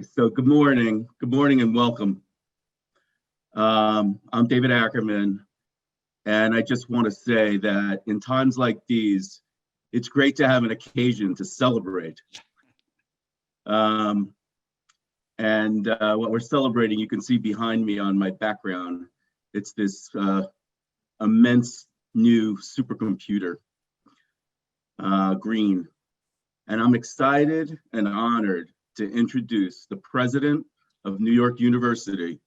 So good morning and welcome. I'm David Ackerman, and I just want to say that in times like these, it's great to have an occasion to celebrate. What we're celebrating, you can see behind me on my background, it's this immense new supercomputer, Greene. And I'm excited and honored to introduce the president of New York University,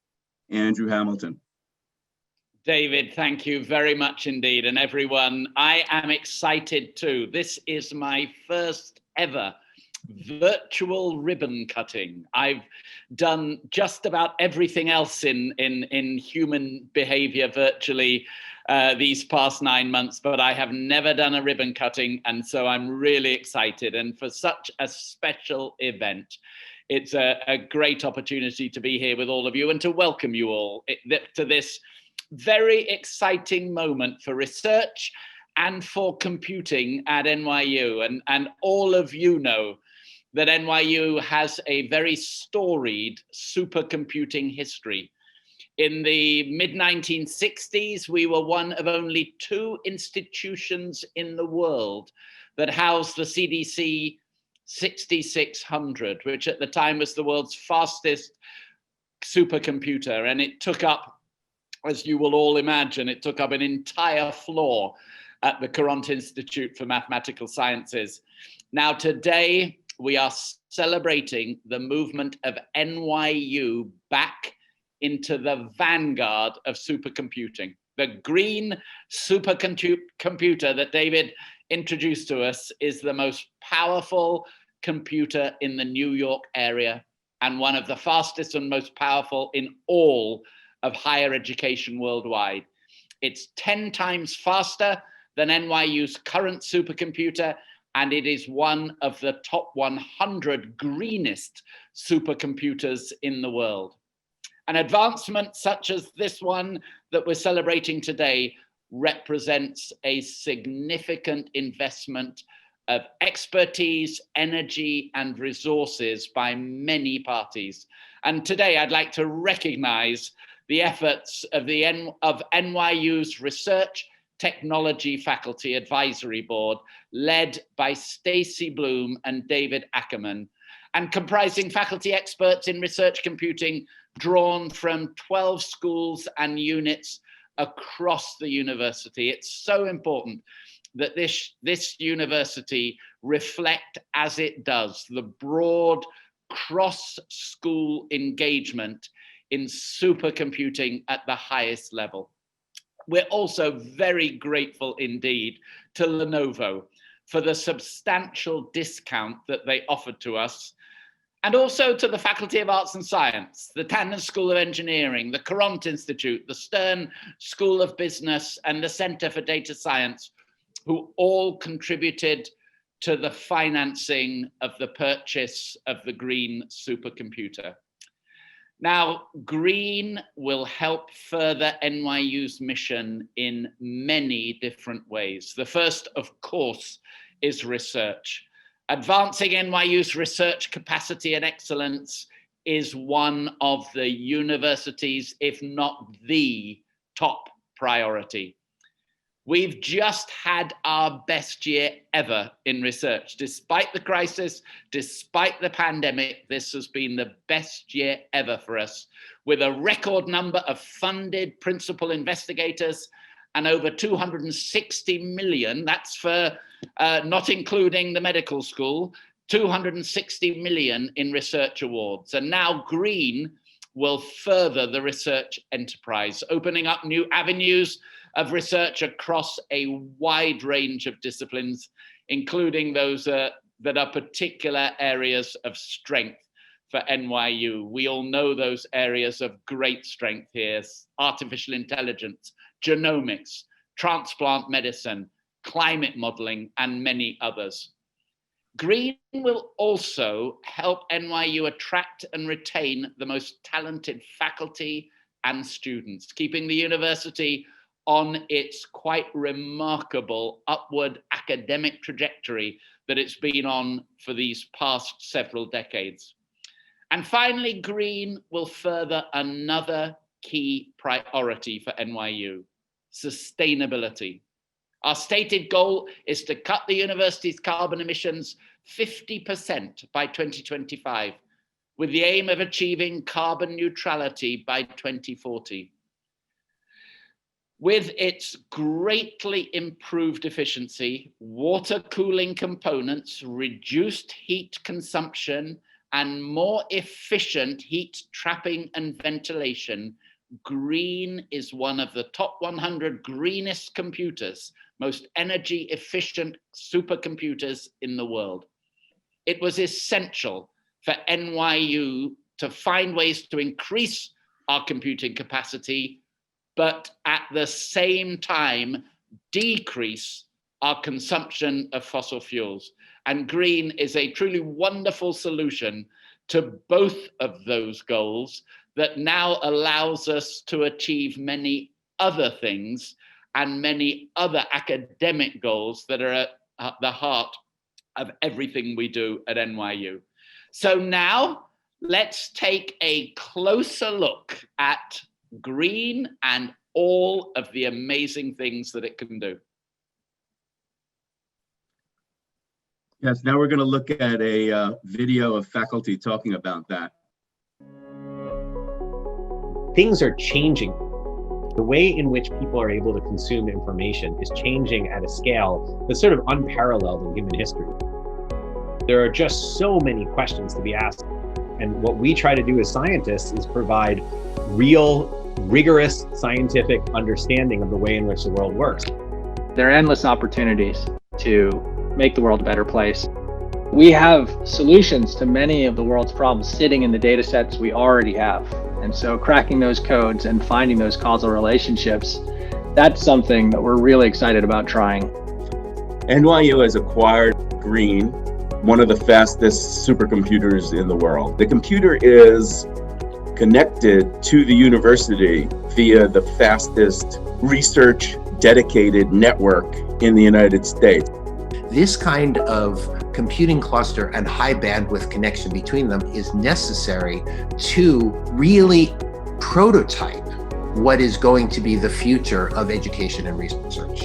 Andrew Hamilton. David, thank you very much indeed. And everyone, I am excited too. This is my first ever virtual ribbon cutting. I've done just about everything else in human behavior virtually these past 9 months, but I have never done a ribbon cutting. And so I'm really excited. And for such a special event, it's a great opportunity to be here with all of you and to welcome you all to this very exciting moment for research and for computing at NYU. And all of you know that NYU has a very storied supercomputing history. In the mid-1960s, we were one of only 2 institutions in the world that housed the CDC 6600, which at the time was the world's fastest supercomputer. And it took up, as you will all imagine, it took up an entire floor at the Courant Institute for Mathematical Sciences. Now today, we are celebrating the movement of NYU back into the vanguard of supercomputing. The Greene supercomputer that David introduced to us is the most powerful computer in the New York area and one of the fastest and most powerful in all of higher education worldwide. It's 10 times faster than NYU's current supercomputer, and it is one of the top 100 greenest supercomputers in the world. An advancement such as this one that we're celebrating today represents a significant investment of expertise, energy, and resources by many parties. And today I'd like to recognize the efforts of NYU's Research Technology Faculty Advisory Board, led by Stacy Bloom and David Ackerman, and comprising faculty experts in research computing drawn from 12 schools and units across the university. It's so important that this university reflect, as it does, the broad cross-school engagement in supercomputing at the highest level. We're also very grateful indeed to Lenovo for the substantial discount that they offered to us, and also to the Faculty of Arts and Science, the Tandon School of Engineering, the Courant Institute, the Stern School of Business, and the Center for Data Science, who all contributed to the financing of the purchase of the Greene supercomputer. Now, Greene will help further NYU's mission in many different ways. The first, of course, is research. Advancing NYU's research capacity and excellence is one of the university's, if not the top priority. We've just had our best year ever in research. Despite the crisis, despite the pandemic, this has been the best year ever for us, with a record number of funded principal investigators and over 260 million, that's for not including the medical school, 260 million in research awards. And now Greene will further the research enterprise, opening up new avenues of research across a wide range of disciplines, including those that are particular areas of strength for NYU. We all know those areas of great strength here: artificial intelligence, genomics, transplant medicine, climate modeling, and many others. Greene will also help NYU attract and retain the most talented faculty and students, keeping the university on its quite remarkable upward academic trajectory that it's been on for these past several decades. And finally, Greene will further another key priority for NYU, sustainability. Our stated goal is to cut the university's carbon emissions 50% by 2025, with the aim of achieving carbon neutrality by 2040. With its greatly improved efficiency, water cooling components, reduced heat consumption, and more efficient heat trapping and ventilation, Greene is one of the top 100 greenest computers, most energy efficient supercomputers in the world. It was essential for NYU to find ways to increase our computing capacity, but at the same time, decrease our consumption of fossil fuels. And Greene is a truly wonderful solution to both of those goals that now allows us to achieve many other things and many other academic goals that are at the heart of everything we do at NYU. So now let's take a closer look at Greene and all of the amazing things that it can do. Yes, now we're going to look at a video of faculty talking about that. Things are changing. The way in which people are able to consume information is changing at a scale that's sort of unparalleled in human history. There are just so many questions to be asked. And what we try to do as scientists is provide real, rigorous scientific understanding of the way in which the world works. There are endless opportunities to make the world a better place. We have solutions to many of the world's problems sitting in the data sets we already have. And so cracking those codes and finding those causal relationships, that's something that we're really excited about trying. NYU has acquired Greene, one of the fastest supercomputers in the world. The computer is connected to the university via the fastest research dedicated network in the United States. This kind of computing cluster and high bandwidth connection between them is necessary to really prototype what is going to be the future of education and research.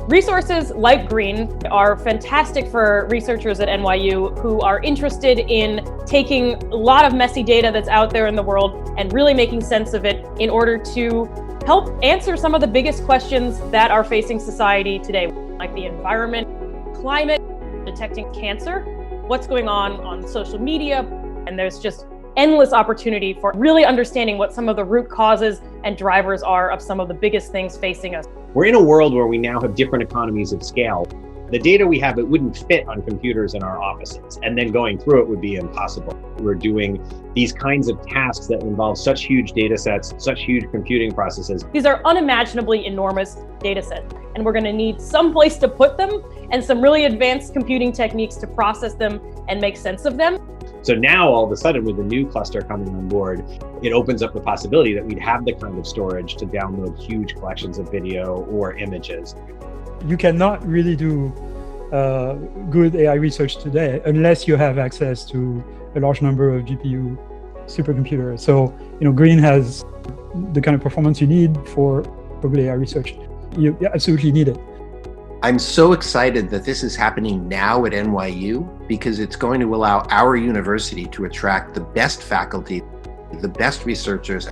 Resources like Greene are fantastic for researchers at NYU who are interested in taking a lot of messy data that's out there in the world and really making sense of it in order to help answer some of the biggest questions that are facing society today, like the environment, climate, detecting cancer, what's going on social media, and there's just endless opportunity for really understanding what some of the root causes and drivers are of some of the biggest things facing us. We're in a world where we now have different economies of scale. The data we have, it wouldn't fit on computers in our offices, and then going through it would be impossible. We're doing these kinds of tasks that involve such huge data sets, such huge computing processes. These are unimaginably enormous data sets, and we're going to need some place to put them and some really advanced computing techniques to process them and make sense of them. So now all of a sudden with the new cluster coming on board, it opens up the possibility that we'd have the kind of storage to download huge collections of video or images. You cannot really do good AI research today unless you have access to a large number of GPU supercomputers. So, Greene has the kind of performance you need for good AI research. You absolutely need it. I'm so excited that this is happening now at NYU because it's going to allow our university to attract the best faculty, the best researchers,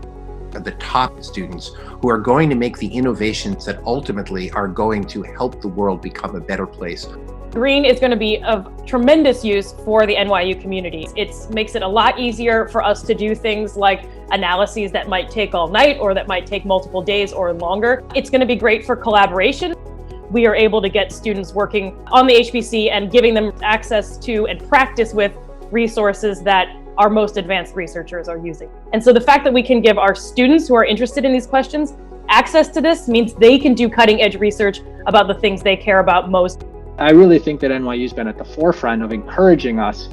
the top students who are going to make the innovations that ultimately are going to help the world become a better place. Greene is going to be of tremendous use for the NYU community. It makes it a lot easier for us to do things like analyses that might take all night or that might take multiple days or longer. It's going to be great for collaboration. We are able to get students working on the HPC and giving them access to and practice with resources that our most advanced researchers are using. And so the fact that we can give our students who are interested in these questions access to this means they can do cutting edge research about the things they care about most. I really think that NYU's been at the forefront of encouraging us.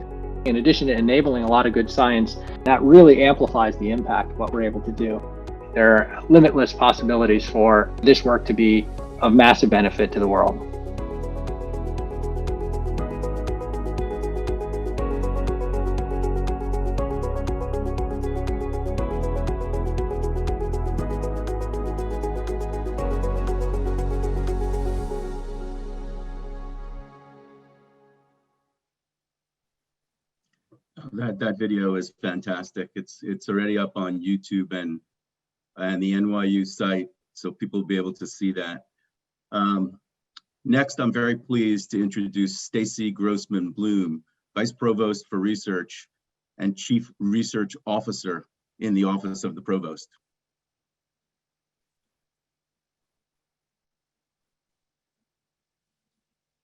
In addition to enabling a lot of good science, that really amplifies the impact of what we're able to do. There are limitless possibilities for this work to be of massive benefit to the world. That video is fantastic. It's already up on YouTube and the NYU site, so people will be able to see that. Next, I'm very pleased to introduce Stacy Grossman Bloom, Vice Provost for Research and Chief Research Officer in the Office of the Provost.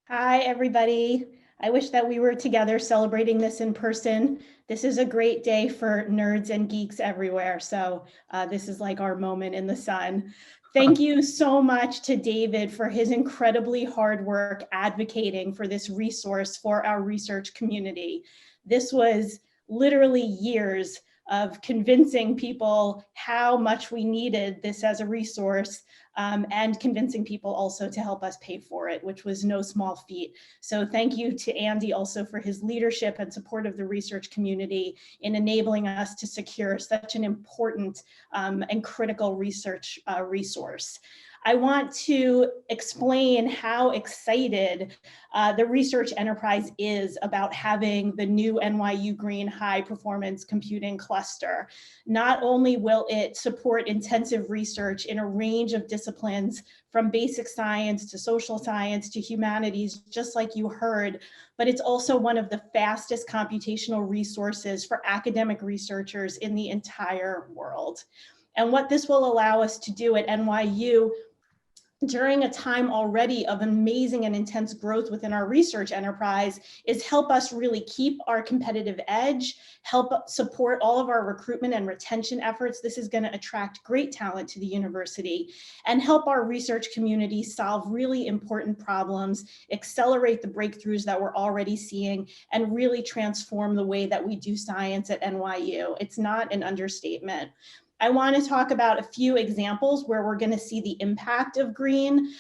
Hi, everybody. I wish that we were together celebrating this in person. This is a great day for nerds and geeks everywhere. So this is like our moment in the sun. Thank you so much to David for his incredibly hard work advocating for this resource for our research community. This was literally years of convincing people how much we needed this as a resource, and convincing people also to help us pay for it, which was no small feat. So thank you to Andy also for his leadership and support of the research community in enabling us to secure such an important and critical research resource. I want to explain how excited the research enterprise is about having the new NYU Greene high performance computing cluster. Not only will it support intensive research in a range of disciplines from basic science to social science to humanities, just like you heard, but it's also one of the fastest computational resources for academic researchers in the entire world. And what this will allow us to do at NYU during a time already of amazing and intense growth within our research enterprise is help us really keep our competitive edge, help support all of our recruitment and retention efforts. This is going to attract great talent to the university and help our research community solve really important problems, accelerate the breakthroughs that we're already seeing, and really transform the way that we do science at NYU. It's not an understatement. I want to talk about a few examples where we're going to see the impact of Greene.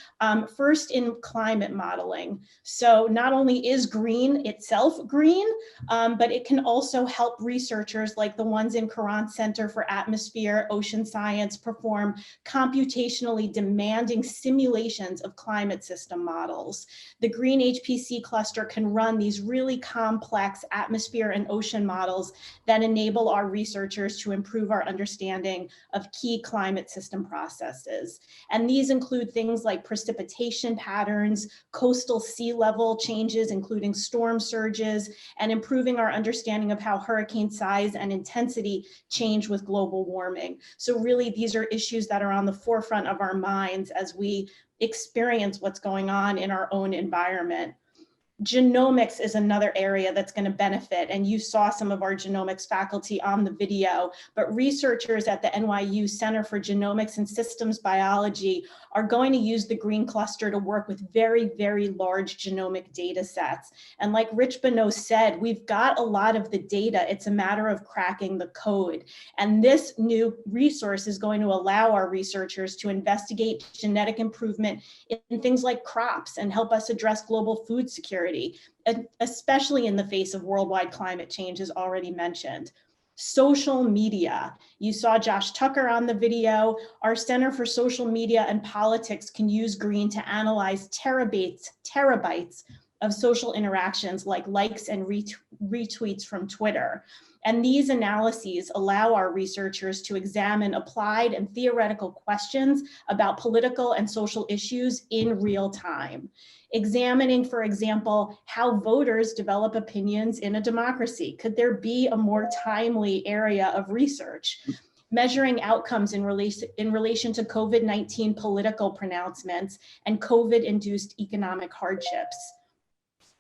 First, in climate modeling. So not only is Greene itself green, but it can also help researchers like the ones in Courant Center for Atmosphere, Ocean Science perform computationally demanding simulations of climate system models. The Greene HPC cluster can run these really complex atmosphere and ocean models that enable our researchers to improve our understanding of key climate system processes. And these include things like precipitation patterns, coastal sea level changes, including storm surges, and improving our understanding of how hurricane size and intensity change with global warming. So really, these are issues that are on the forefront of our minds as we experience what's going on in our own environment. Genomics is another area that's going to benefit, and you saw some of our genomics faculty on the video, but researchers at the NYU Center for Genomics and Systems Biology are going to use the Greene cluster to work with very, very large genomic data sets. And like Rich Bonneau said, we've got a lot of the data. It's a matter of cracking the code. And this new resource is going to allow our researchers to investigate genetic improvement in things like crops and help us address global food security, especially in the face of worldwide climate change, as already mentioned. Social media. You saw Josh Tucker on the video. Our Center for Social Media and Politics can use Greene to analyze terabytes of social interactions like likes and retweets from Twitter. And these analyses allow our researchers to examine applied and theoretical questions about political and social issues in real time. Examining, for example, how voters develop opinions in a democracy. Could there be a more timely area of research? Measuring outcomes in relation to COVID-19 political pronouncements and COVID-induced economic hardships.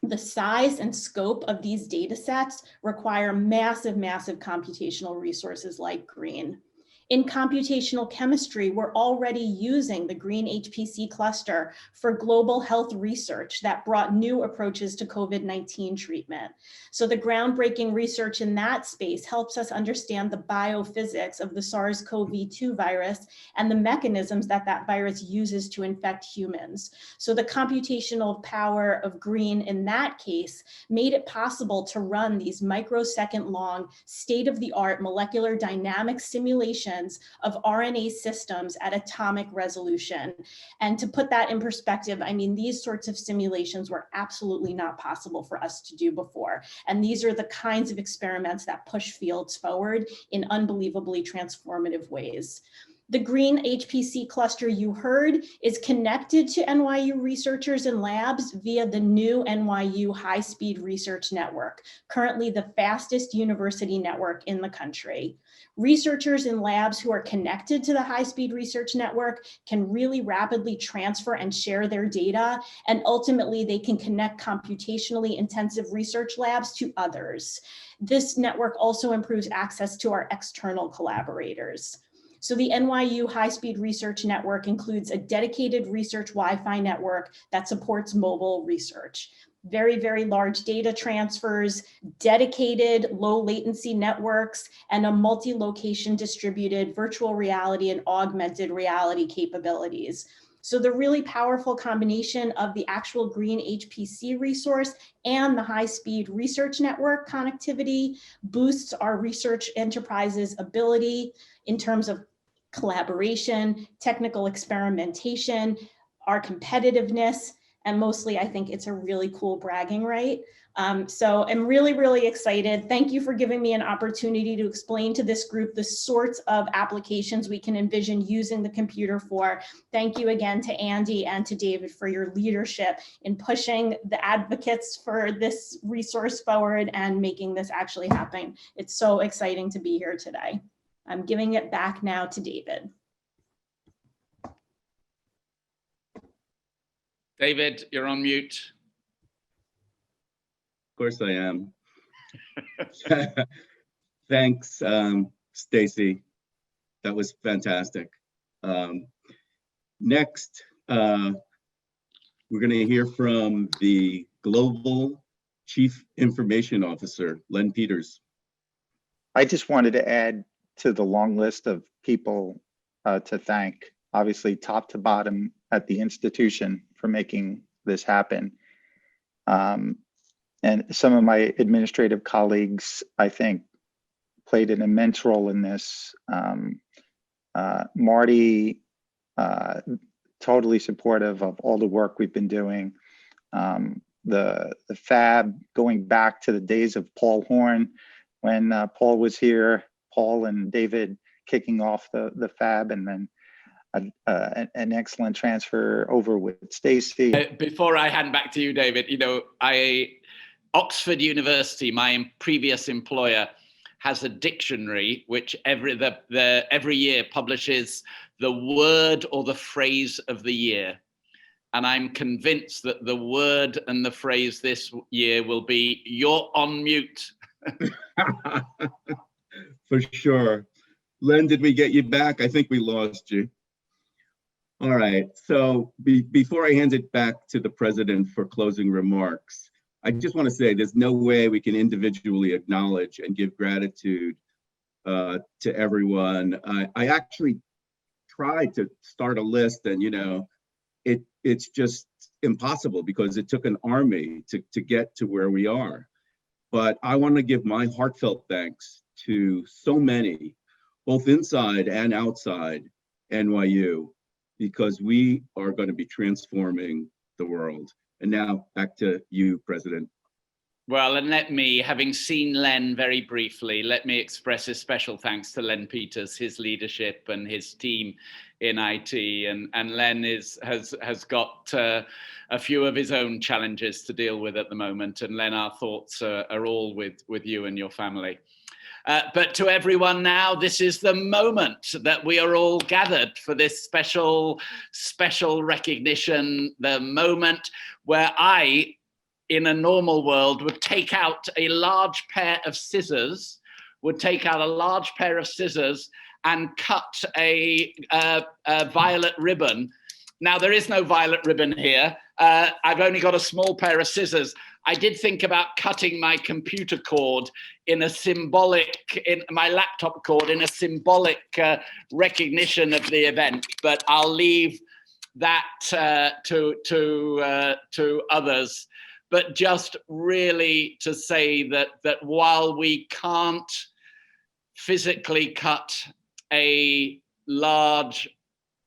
The size and scope of these data sets require massive computational resources like Greene. In computational chemistry, we're already using the Greene HPC cluster for global health research that brought new approaches to COVID-19 treatment. So the groundbreaking research in that space helps us understand the biophysics of the SARS-CoV-2 virus and the mechanisms that that virus uses to infect humans. So the computational power of Greene in that case made it possible to run these microsecond long state-of-the-art molecular dynamic simulations simulations of RNA systems at atomic resolution. And to put that in perspective, I mean, these sorts of simulations were absolutely not possible for us to do before. And these are the kinds of experiments that push fields forward in unbelievably transformative ways. The Greene HPC cluster you heard is connected to NYU researchers and labs via the new NYU high-speed research network, currently the fastest university network in the country. Researchers in labs who are connected to the high-speed research network can really rapidly transfer and share their data, and ultimately they can connect computationally intensive research labs to others. This network also improves access to our external collaborators. So the NYU high-speed research network includes a dedicated research Wi-Fi network that supports mobile research. Very, very large data transfers, dedicated low latency networks, and a multi-location distributed virtual reality and augmented reality capabilities. So the really powerful combination of the actual Greene HPC resource and the high-speed research network connectivity boosts our research enterprise's ability in terms of collaboration, technical experimentation, our competitiveness, and mostly I think it's a really cool bragging right. So I'm really, really excited. Thank you for giving me an opportunity to explain to this group the sorts of applications we can envision using the computer for. Thank you again to Andy and to David for your leadership in pushing the advocates for this resource forward and making this actually happen. It's so exciting to be here today. I'm giving it back now to David. David, you're on mute. Of course I am. Thanks, Stacy. That was fantastic. Next, we're going to hear from the Global Chief Information Officer, Len Peters. I just wanted to add to the long list of people to thank, obviously top to bottom at the institution for making this happen. And some of my administrative colleagues, I think, played an immense role in this. Marty, totally supportive of all the work we've been doing. The Fab, going back to the days of Paul Horn, when Paul was here, Paul and David kicking off the Fab, and then an excellent transfer over with Stacy. Before I hand back to you, David, you know, Oxford University, my previous employer, has a dictionary which every year publishes the word or the phrase of the year. And I'm convinced that the word and the phrase this year will be, "You're on mute." For sure. Len, did we get you back? I think we lost you. All right, so before I hand it back to the president for closing remarks, I just want to say there's no way we can individually acknowledge and give gratitude to everyone. I actually tried to start a list, and you know, it's just impossible because it took an army to get to where we are. But I want to give my heartfelt thanks to so many, both inside and outside NYU, because we are going to be transforming the world. And now back to you, President. Well, and let me, having seen Len very briefly, let me express a special thanks to Len Peters, his leadership and his team in IT. And Len has got a few of his own challenges to deal with at the moment. And Len, our thoughts are all with you and your family. But to everyone now, this is the moment that we are all gathered for this special recognition, the moment where I, in a normal world, would take out a large pair of scissors, and cut a violet ribbon. Now, there is no violet ribbon here. I've only got a small pair of scissors. I did think about cutting my computer cord in my laptop cord in a symbolic recognition of the event, but I'll leave that to others. But just really to say that while we can't physically cut a large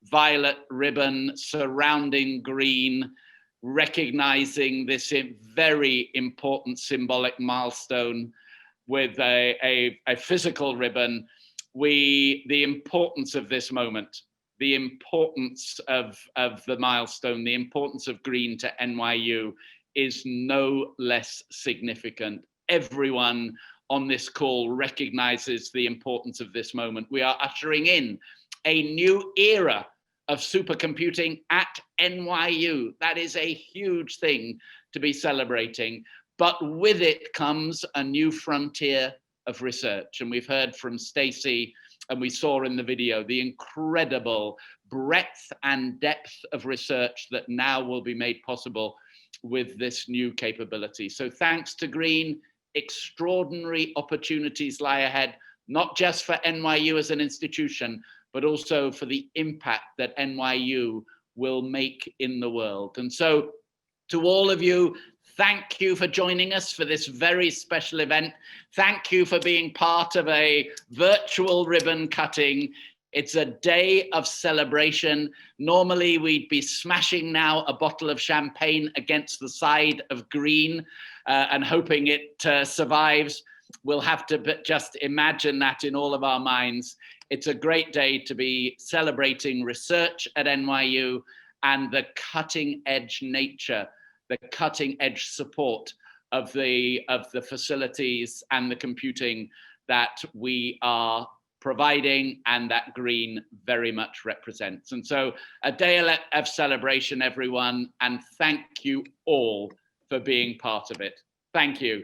violet ribbon surrounding Greene, recognizing this very important symbolic milestone with a physical ribbon. The importance of this moment, the importance of the milestone, the importance of Greene to NYU is no less significant. Everyone on this call recognizes the importance of this moment. We are ushering in a new era of supercomputing at NYU. That is a huge thing to be celebrating, but with it comes a new frontier of research. And we've heard from Stacey, and we saw in the video, the incredible breadth and depth of research that now will be made possible with this new capability. So thanks to Greene, extraordinary opportunities lie ahead, not just for NYU as an institution, but also for the impact that NYU will make in the world. And so to all of you, thank you for joining us for this very special event. Thank you for being part of a virtual ribbon cutting. It's a day of celebration. Normally we'd be smashing now a bottle of champagne against the side of Greene and hoping it survives. We'll have to just imagine that in all of our minds. It's a great day to be celebrating research at NYU and the cutting edge nature, the cutting edge support of the facilities and the computing that we are providing and that Greene very much represents. And so a day of celebration, everyone, and thank you all for being part of it. Thank you.